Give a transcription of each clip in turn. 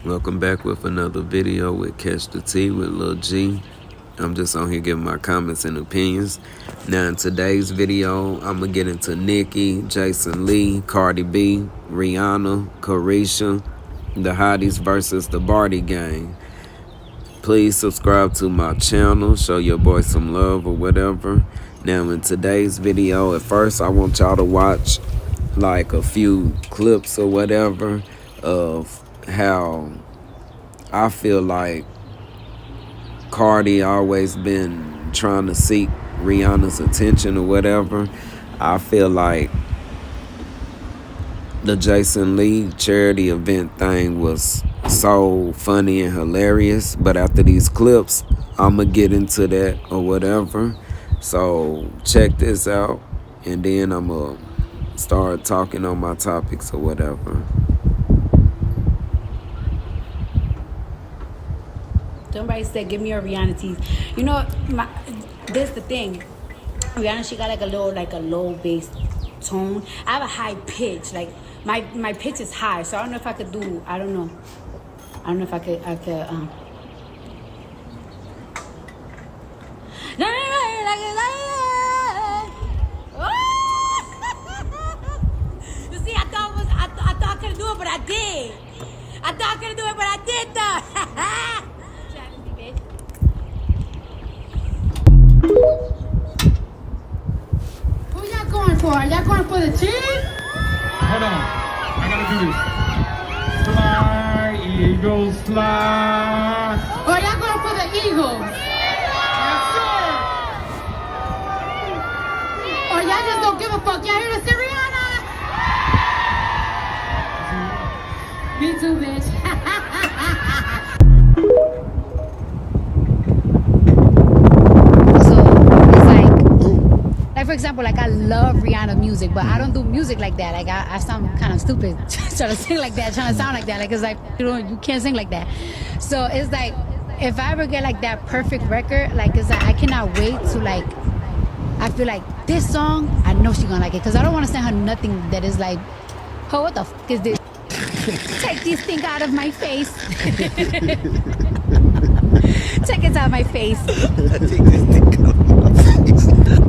Welcome back with another video with Catch the Tea with Lil G. I'm just on here giving my comments and opinions. Now in today's video, I'm going to get into Nicki, Jason Lee, Cardi B, Rihanna, Caresha, the Hotties versus the Bardi Gang. Please subscribe to my channel, show your boy some love or whatever. Now in today's video, at first I want y'all to watch like a few clips or whatever of how I feel like Cardi always been trying to seek Rihanna's attention or whatever. I feel like the Jason Lee charity event thing was so funny and hilarious, but after these clips, I'ma get into that or whatever. So check this out, and then I'ma start talking on my topics or whatever. Somebody said, give me a Rihanna tease. You know, this the thing. Rihanna, she got like a low bass tone. I have a high pitch. Like, my pitch is high. So I don't know if I could do, I don't know if I could, You see, I thought I couldn't do it, but I did. I thought I couldn't do it, but I did though. Who y'all going for? Are y'all going for the cheese? Hold on. I gotta do this. Fly, eagles, fly. Or y'all going for the Eagles? Yes, sir. Or y'all just don't give a fuck? Y'all here to see Rihanna? Me too, bitch. Like for example, like I love Rihanna music, but I don't do music like that. Like I sound kind of stupid trying to sing like that, trying to sound like that. Like it's like you can't sing like that. So it's like if I ever get like that perfect record, like it's like I cannot wait to like. I feel like this song, I know she's gonna like it because I don't want to send her nothing that is like, oh, what the f is this? Take this thing out of my face. Take it out of my face. Take this thing out of my face.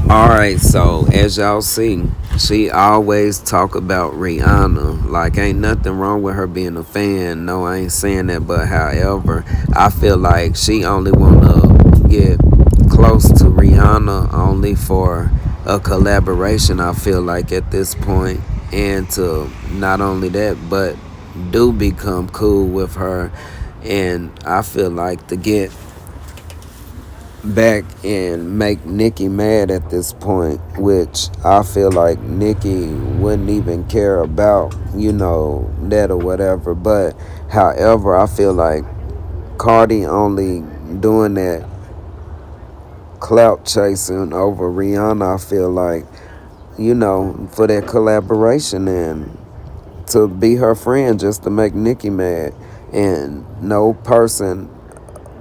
Alright, so as y'all see, she always talk about Rihanna. Like, ain't nothing wrong with her being a fan. No, I ain't saying that. But however, I feel like she only want to get close to Rihanna only for a collaboration, I feel like, at this point. And to not only that, but do become cool with her. And I feel like to get back and make Nicki mad at this point, which I feel like Nicki wouldn't even care about, that or whatever. But however, I feel like Cardi only doing that clout chasing over Rihanna, I feel like, for that collaboration and to be her friend just to make Nicki mad. And no person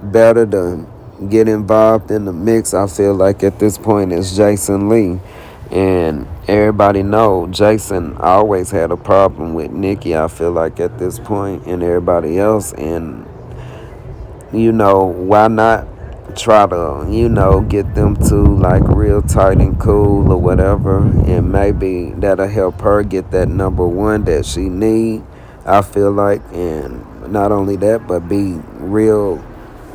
better to get involved in the mix, I feel like, at this point is Jason Lee. And everybody know Jason always had a problem with Nicki, I feel like, at this point, and everybody else. And why not try to get them two like real tight and cool or whatever, and maybe that'll help her get that number one that she need, I feel like. And not only that, but be real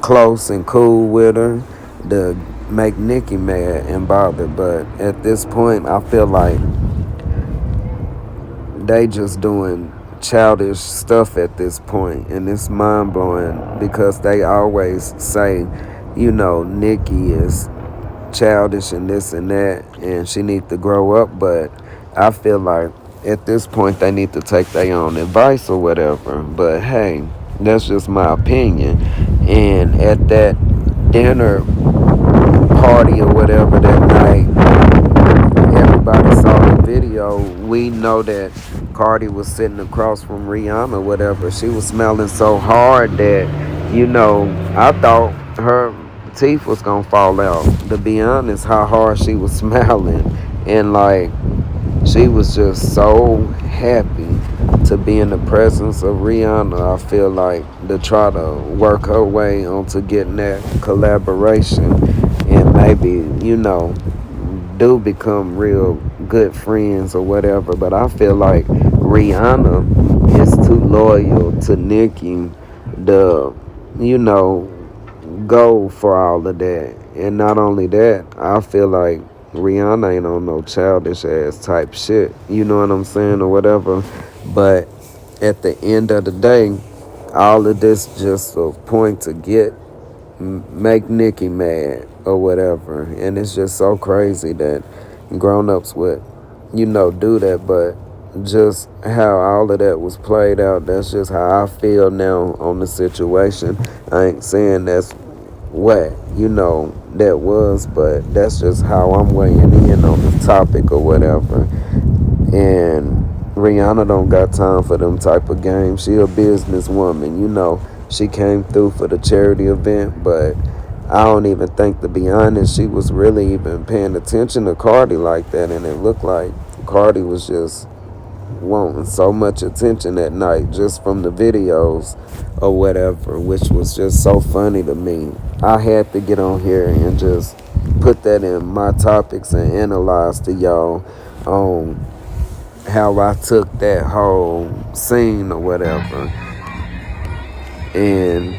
close and cool with her to make Nicki mad and bothered. But at this point, I feel like they just doing childish stuff at this point, and it's mind-blowing because they always say, Nicki is childish and this and that, and she needs to grow up. But I feel like at this point they need to take their own advice or whatever. But hey, that's just my opinion. And at that dinner party or whatever that night, everybody saw the video. We know that Cardi was sitting across from Rihanna or whatever. She was smelling so hard that, I thought her teeth was gonna fall out, to be honest, how hard she was smelling. And like, she was just so happy to be in the presence of Rihanna. I feel like to try to work her way onto getting that collaboration and maybe, do become real good friends or whatever. But I feel like Rihanna is too loyal to Nicki to, you know, go for all of that. And not only that, I feel like Rihanna ain't on no childish ass type shit. You know what I'm saying, or whatever. But at the end of the day, all of this just a point to make Nicki mad or whatever. And it's just so crazy that grown-ups would, do that. But just how all of that was played out, that's just how I feel now on the situation. I ain't saying that's what that was, but that's just how I'm weighing in on the topic or whatever. And Rihanna don't got time for them type of games. She a businesswoman, she came through for the charity event, but I don't even think, to be honest, she was really even paying attention to Cardi like that. And it looked like Cardi was just wanting so much attention that night just from the videos or whatever, which was just so funny to me. I had to get on here and just put that in my topics and analyze to y'all on how I took that whole scene or whatever. And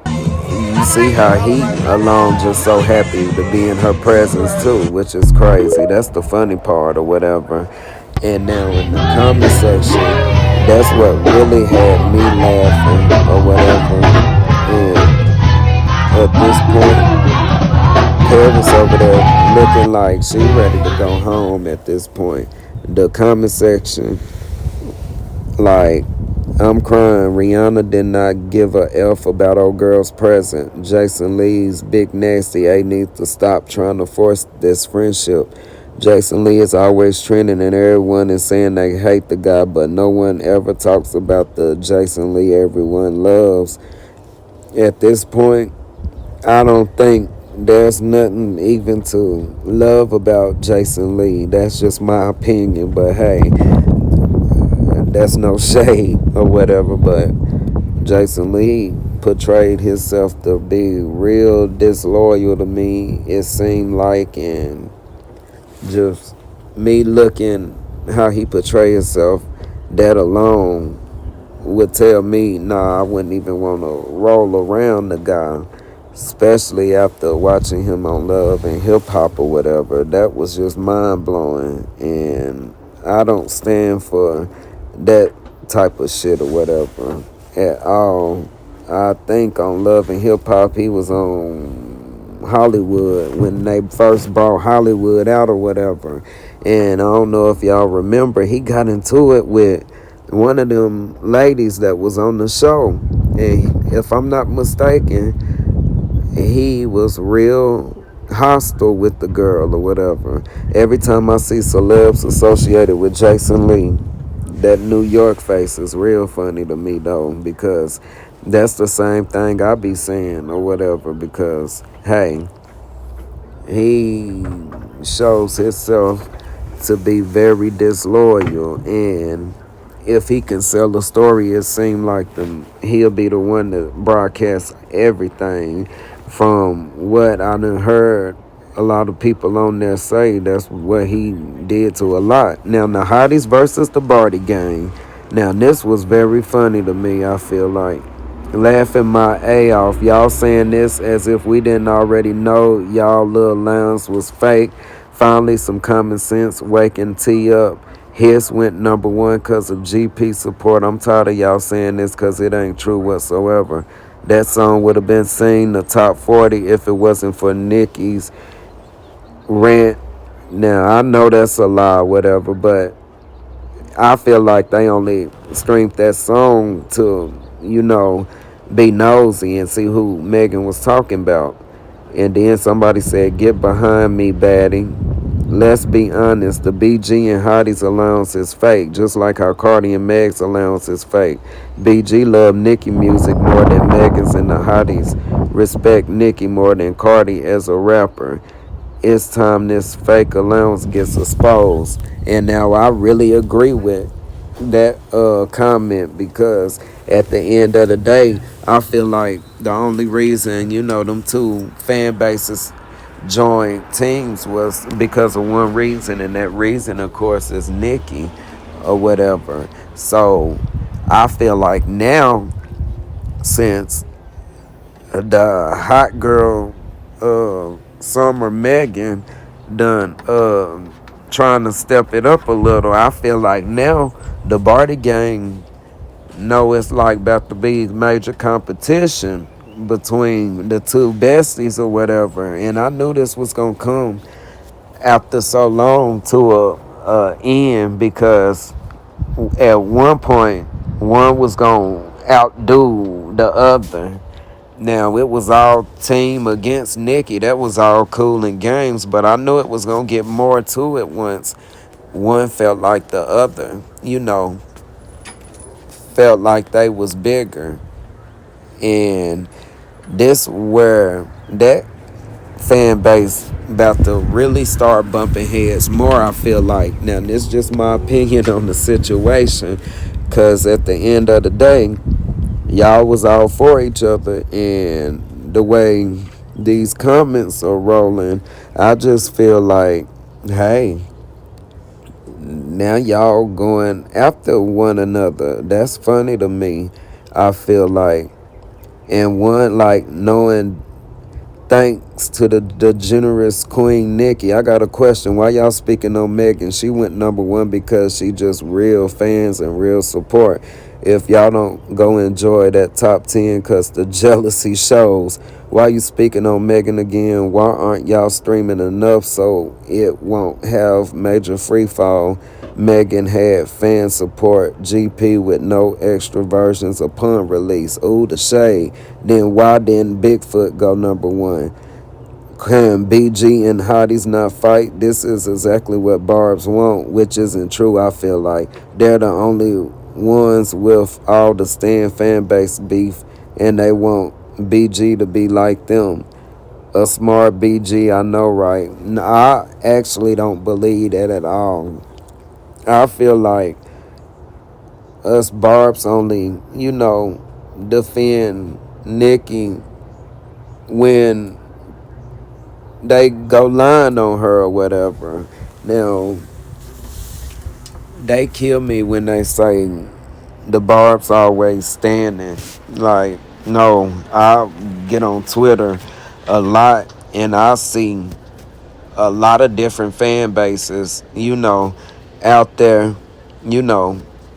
you see how he alone just so happy to be in her presence too, which is crazy. That's the funny part or whatever. And now in the comment section, that's what really had me laughing or whatever. And at this point, Paris over there looking like she ready to go home at this point. The comment section, like, I'm crying. Rihanna did not give a F about old girl's present. Jason Lee's big nasty. They need to stop trying to force this friendship. Jason Lee is always trending and everyone is saying they hate the guy, but no one ever talks about the Jason Lee everyone loves. At this point, I don't think there's nothing even to love about Jason Lee. That's just my opinion, but hey, that's no shade or whatever. But Jason Lee portrayed himself to be real disloyal to me, it seemed like. And just me looking how he portrayed himself, that alone would tell me, nah, I wouldn't even want to roll around the guy, especially after watching him on Love and Hip Hop or whatever. That was just mind blowing, and I don't stand for that type of shit or whatever at all. I think on Love and Hip Hop he was on Hollywood when they first brought Hollywood out or whatever. And I don't know if y'all remember, he got into it with one of them ladies that was on the show. And if I'm not mistaken, he was real hostile with the girl or whatever. Every time I see celebs associated with Jason Lee, that New York face is real funny to me though, because that's the same thing I be saying or whatever. Because hey, he shows himself to be very disloyal, and if he can sell a story, it seems like he'll be the one that broadcasts everything. From what I done heard a lot of people on there say, that's what he did to a lot. Now, the Hotties versus the Bardi Gang. Now, this was very funny to me, I feel like. Laughing my A off. Y'all saying this as if we didn't already know y'all little lines was fake. Finally, some common sense waking T up. His went #1 because of GP support. I'm tired of y'all saying this because it ain't true whatsoever. That song would have been seen the top 40 if it wasn't for Nicki's rant. Now, I know that's a lie, whatever, but I feel like they only streamed that song to, be nosy and see who Megan was talking about. And then somebody said, "Get behind me, baddie." Let's be honest, the BG and Hottie's allowance is fake, just like how Cardi and Meg's allowance is fake. BG love Nicki music more than Megan's, and the Hotties respect Nicki more than Cardi as a rapper. it's time this fake allowance gets exposed. And now I really agree with that comment, because at the end of the day, I feel like the only reason, them two fan bases joined teams was because of one reason, and that reason, of course, is Nicki or whatever. So I feel like now, since the hot girl Summer Megan done trying to step it up a little, I feel like now the Barty Gang know it's like about to be major competition between the two besties or whatever. And I knew this was gonna come after so long to a end, because at one point one was gonna outdo the other. Now it was all team against Nicki. That was all cool and games, but I knew it was gonna get more to it once one felt like the other, felt like they was bigger. And this where that fan base about to really start bumping heads more, I feel like. Now this is just my opinion on the situation, because at the end of the day, y'all was all for each other, and the way these comments are rolling, I just feel like, hey, now y'all going after one another. That's funny to me. I feel like, and one, like, knowing, thanks to the generous Queen Nicki. I got a question. Why y'all speaking on Megan? She went number one because she just real fans and real support. If y'all don't go enjoy that top 10 because the jealousy shows, why you speaking on Megan again? Why aren't y'all streaming enough so it won't have major free fall? Megan had fan support GP with no extra versions upon release. Ooh, the shade. Then why didn't Bigfoot go number one? Can BG and Hotties not fight? This is exactly what Barb's want, which isn't true, I feel like. They're the only ones with all the Stan fan base beef, and they want BG to be like them. A smart BG, I know, right? I actually don't believe that at all. I feel like us Barbs only, defend Nicki when they go lying on her or whatever. Now, they kill me when they say the Barb's always standing. Like, no, I get on Twitter a lot and I see a lot of different fan bases, out there,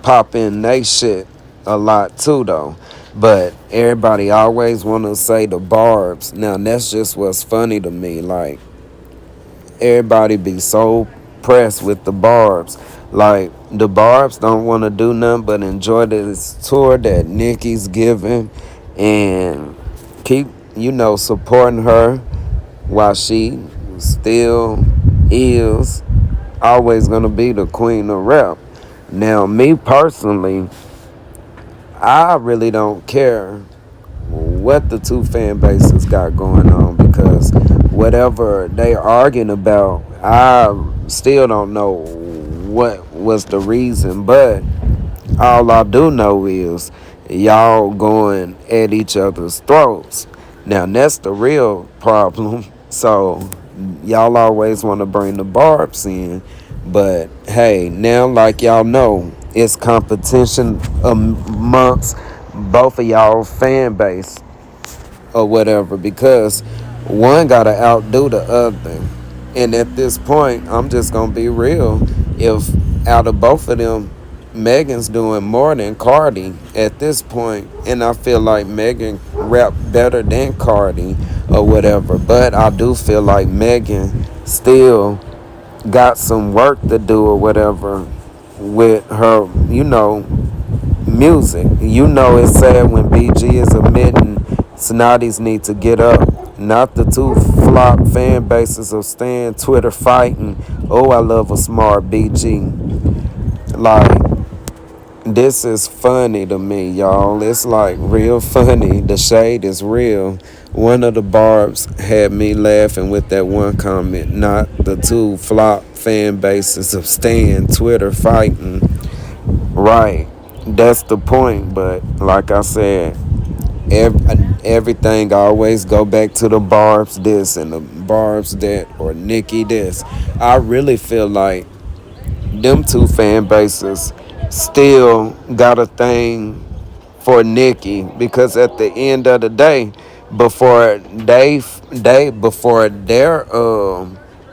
popping they shit a lot too, though. But everybody always want to say the Barbs. Now, that's just what's funny to me. Like, everybody be so pressed with the Barbs. Like, the Barbs don't want to do nothing but enjoy this tour that Nicki's giving and keep, supporting her while she still is always going to be the queen of rap. Now, me personally, I really don't care what the two fan bases got going on, because whatever they arguing about, I still don't know what was the reason. But all I do know is y'all going at each other's throats. Now that's the real problem. So y'all always want to bring the Barbs in, but hey, now, like y'all know, it's competition amongst both of y'all fan base or whatever, because one gotta outdo the other. And at this point, I'm just gonna be real. If out of both of them, Megan's doing more than Cardi at this point, and I feel like Megan rap better than Cardi or whatever. But I do feel like Megan still got some work to do or whatever with her, music. It's sad when BG is admitting Snotties need to get up. Not the two flop fan bases of Stan Twitter fighting. Oh, I love a smart BG. Like, This is funny to me, y'all. It's like real funny. The shade is real. One of the barbs had me laughing with that one comment, not the two flop fan bases of Stan Twitter fighting. Right. That's the point. But like I said, everything always go back to the barbs this and the barbs that or Nicki this. I really feel like them two fan bases still got a thing for Nicki because at the end of the day, before their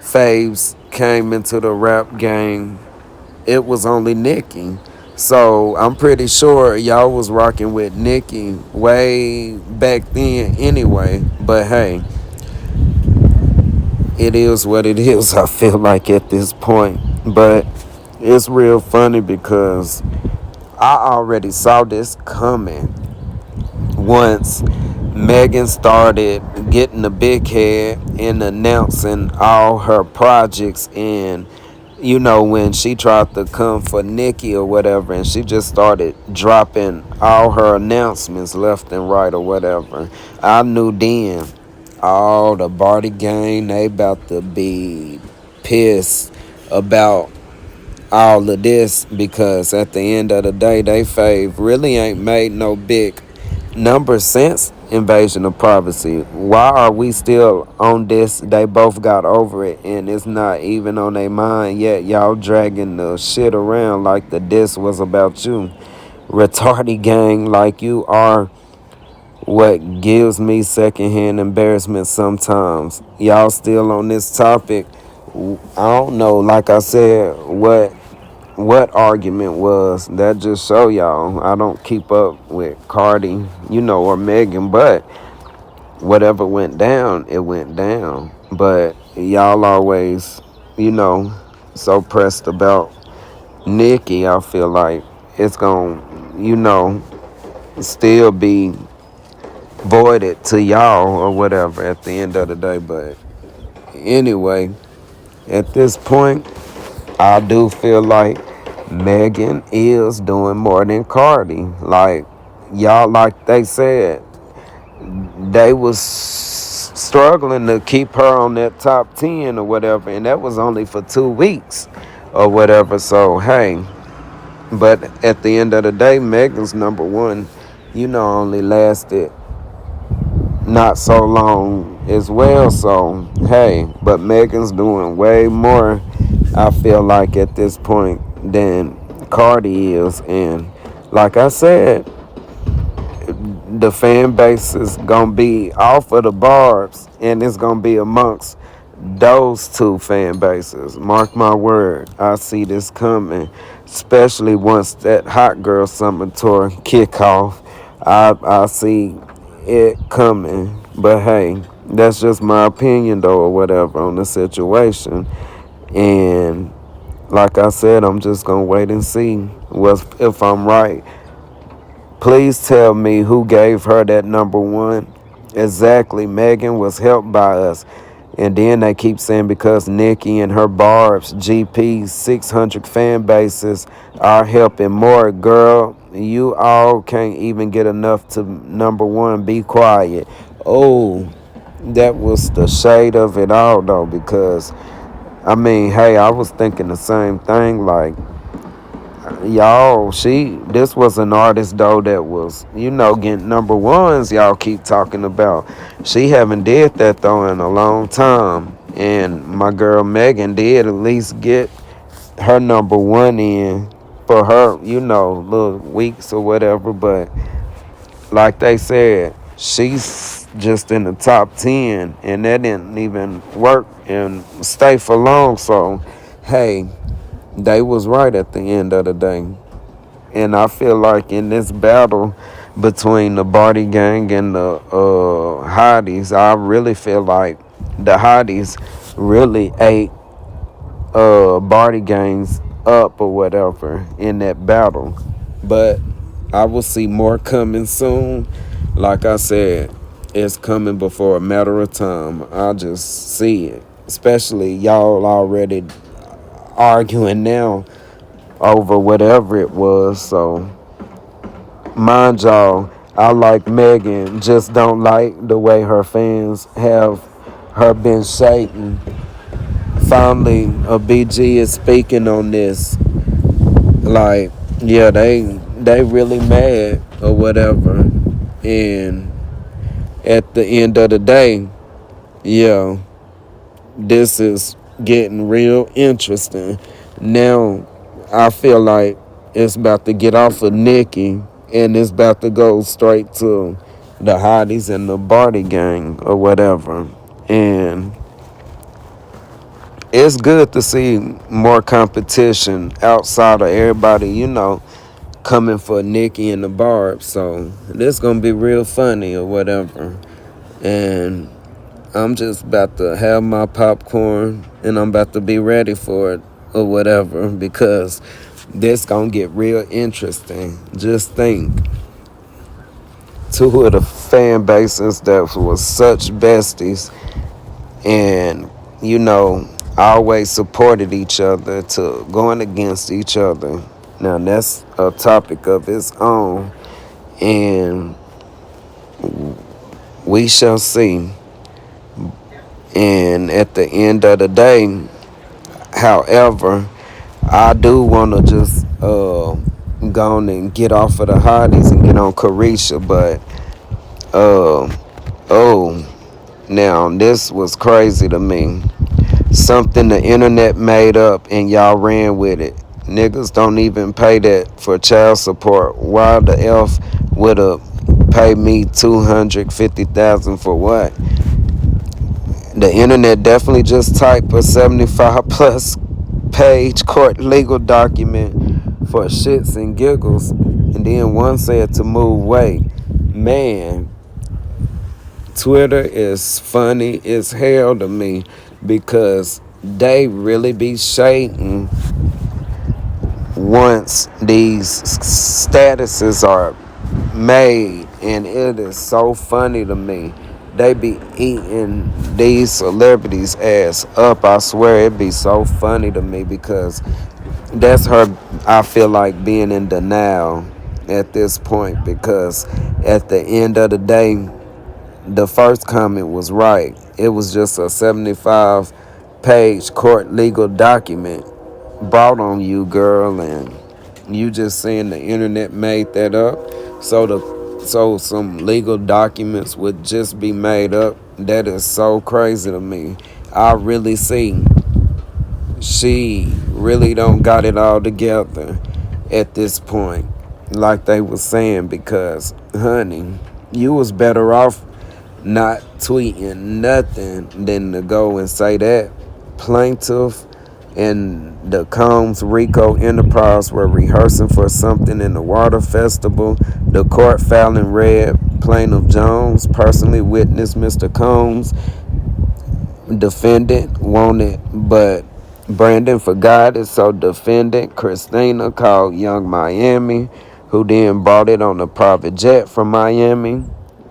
faves came into the rap game, it was only Nicki. So I'm pretty sure y'all was rocking with Nicki way back then anyway. But hey, it is what it is, I feel like at this point. But it's real funny because I already saw this coming once Megan started getting the big head and announcing all her projects, and when she tried to come for Nicki or whatever, and she just started dropping all her announcements left and right or whatever. I knew then all the Barty gang, they about to be pissed about all of this because at the end of the day, they fave really ain't made no big number since Invasion of Privacy. Why are we still on this? They both got over it and it's not even on their mind yet. Y'all dragging the shit around like the diss was about you. Retarded gang like you are what gives me secondhand embarrassment sometimes. Y'all still on this topic. I don't know, like I said, what argument was that. Just show y'all I don't keep up with Cardi, or Megan, but whatever went down, it went down. But y'all always, so pressed about Nicki. I feel like it's gonna, still be voided to y'all or whatever at the end of the day. But anyway, at this point, I do feel like Megan is doing more than Cardi. Like y'all, like they said, they was struggling to keep her on that top 10 or whatever, and that was only for 2 weeks or whatever. So hey, but at the end of the day, Megan's number one, only lasted not so long as well. So hey, but Megan's doing way more, I feel like at this point, than Cardi is. And like I said, the fan base is gonna be off of the barbs and it's gonna be amongst those two fan bases. Mark my word, I see this coming, especially once that Hot Girl Summer Tour kick off. I see it coming. But hey, that's just my opinion though or whatever on the situation. And like I said, I'm just gonna wait and see if I'm right. Please tell me who gave her that number one. Exactly, Megan was helped by us. And then they keep saying because Nicki and her Barb's GP 600 fan bases are helping more. Girl, you all can't even get enough to number one. Be quiet. Oh, that was the shade of it all though, because I mean, hey, I was thinking the same thing. Like, y'all, this was an artist though that was, getting number ones. Y'all keep talking about. She haven't did that though in a long time. And my girl Megan did at least get her number one in for her, little weeks or whatever. But like they said, she's just in the top 10, and that didn't even work and stay for long. So, hey, they was right at the end of the day. And I feel like in this battle between the Barty Gang and the Hotties, I really feel like the Hotties really ate Barty Gangs up or whatever in that battle. But I will see more coming soon. Like I said, it's coming before a matter of time. I just see it. Especially y'all already arguing now over whatever it was. So mind y'all, I like Megan, just don't like the way her fans have her been shaking. Finally, a BG is speaking on this. Like, yeah, they really mad or whatever. And at the end of the day, yeah, this is getting real interesting. Now, I feel like it's about to get off of Nicki and it's about to go straight to the Hotties and the Bardi Gang or whatever. And it's good to see more competition outside of everybody, coming for Nicki and the Barb. So this gonna be real funny or whatever. And I'm just about to have my popcorn and I'm about to be ready for it or whatever because this gonna get real interesting. Just think, two of the fan bases that was such besties and always supported each other to going against each other. Now that's a topic of its own, and we shall see. And at the end of the day, however, I do want to just go on and get off of the hotties and get on Caresha, but uh, oh, now this was crazy to me. Something the internet made up and y'all ran with it. Niggas don't even pay that for child support. Why the F would have paid me $250,000 for what? The internet definitely just typed a 75 plus page court legal document for shits and giggles, and then one said to move weight. Man, Twitter is funny as hell to me because they really be shading once these statuses are made, and it is so funny to me. They be eating these celebrities ass up. I swear it be so funny to me because that's her, I feel like, being in denial at this point because at the end of the day, the first comment was right. It was just a 75-page court legal document brought on you, girl, and you just saying the internet made that up. So some legal documents would just be made up. That is so crazy to me. I really see she really don't got it all together at this point, like they was saying, because honey, you was better off not tweeting nothing than to go and say that plaintiff and the Combs Rico Enterprise were rehearsing for something in the water festival. The court filing read, Plaintiff Jones personally witnessed Mr. Combs. Defendant wanted, but Brandon forgot it, so defendant Christina called Young Miami, who then brought it on a private jet from Miami.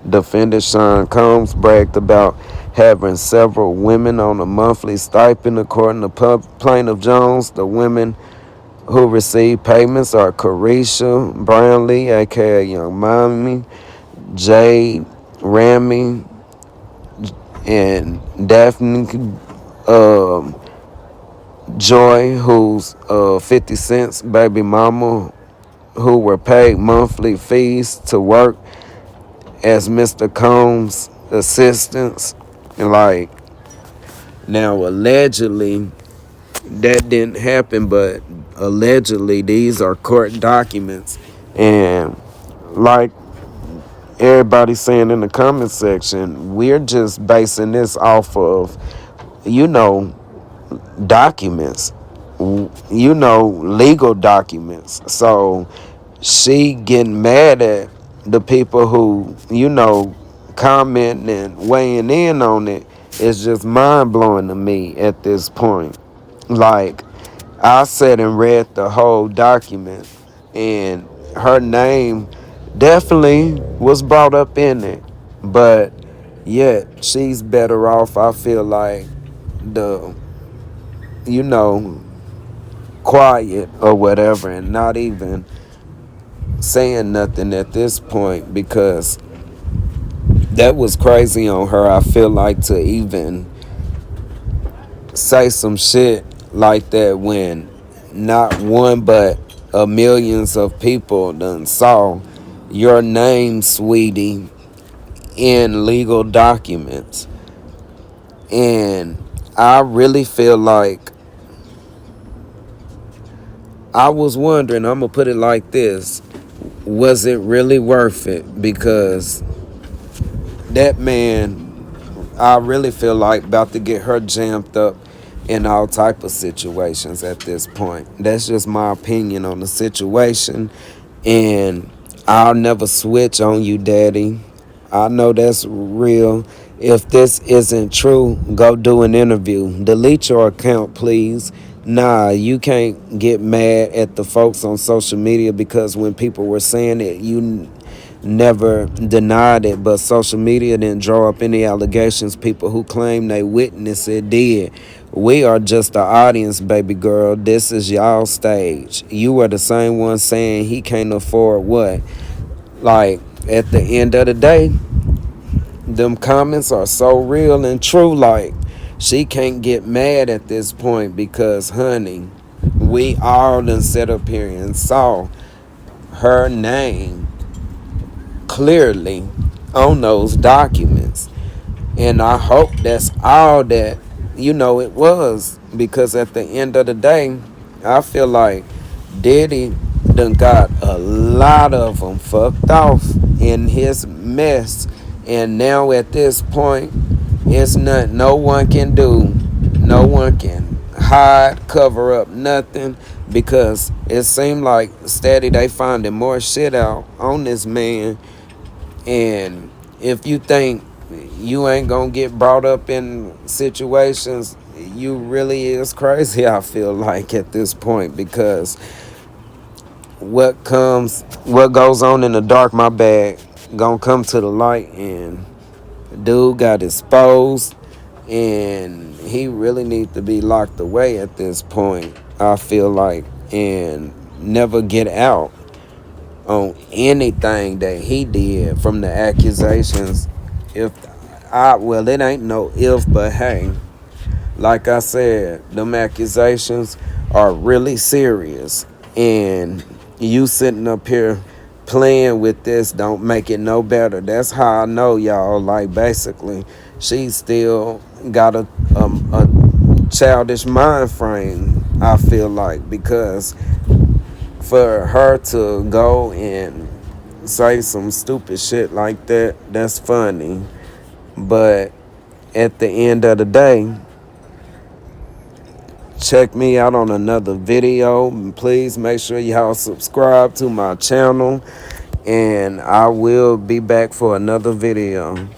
Defendant Sean Combs bragged about having several women on a monthly stipend. According to Plaintiff Jones, the women who receive payments are Caresha Brownlee, aka Young Miami, Jade Rami, and Daphne Joy, who's 50 Cent's baby mama, who were paid monthly fees to work as Mr. Combs' assistants. And like, now allegedly that didn't happen, but allegedly these are court documents. And like everybody saying in the comment section, we're just basing this off of, you know, documents, legal documents. So she getting mad at the people who, commenting and weighing in on it is just mind blowing to me at this point. Like, I sat and read the whole document, and her name definitely was brought up in it, but yet she's better off, I feel like, the you know quiet or whatever and not even saying nothing at this point, because that was crazy on her. I feel like to even say some shit like that when not one but millions of people done saw your name, sweetie, in legal documents. And I really feel like I was wondering, I'm gonna put it like this, was it really worth it? Because that man, I really feel like about to get her jammed up in all type of situations at this point. That's just my opinion on the situation. And I'll never switch on you, daddy. I know that's real. If this isn't true, go do an interview. Delete your account, please. Nah, you can't get mad at the folks on social media because when people were saying it, you never denied it, but social media didn't draw up any allegations. People who claim they witnessed it did. We are just the audience, baby girl. This is y'all stage. You are the same one saying he can't afford what? Like, at the end of the day, them comments are so real and true. Like, she can't get mad at this point because, honey, we all done sat up here and saw her name clearly on those documents. And I hope that's all that, it was. Because at the end of the day, I feel like Diddy done got a lot of them fucked off in his mess. And now at this point, it's nothing no one can do. No one can hide, cover up, nothing. Because it seemed like steady they finding more shit out on this man. And if you think you ain't gonna get brought up in situations, you really is crazy, I feel like, at this point. Because what goes on in the dark, my bad, gonna come to the light. And dude got exposed, and he really needs to be locked away at this point, I feel like, and never get out on anything that he did from the accusations. It ain't no if, but hey, like I said, them accusations are really serious. And you sitting up here playing with this don't make it no better. That's how I know, y'all. Like, basically, she still got a childish mind frame, I feel like, because for her to go and say some stupid shit like that, that's funny. But at the end of the day, check me out on another video. Please make sure y'all subscribe to my channel, and I will be back for another video.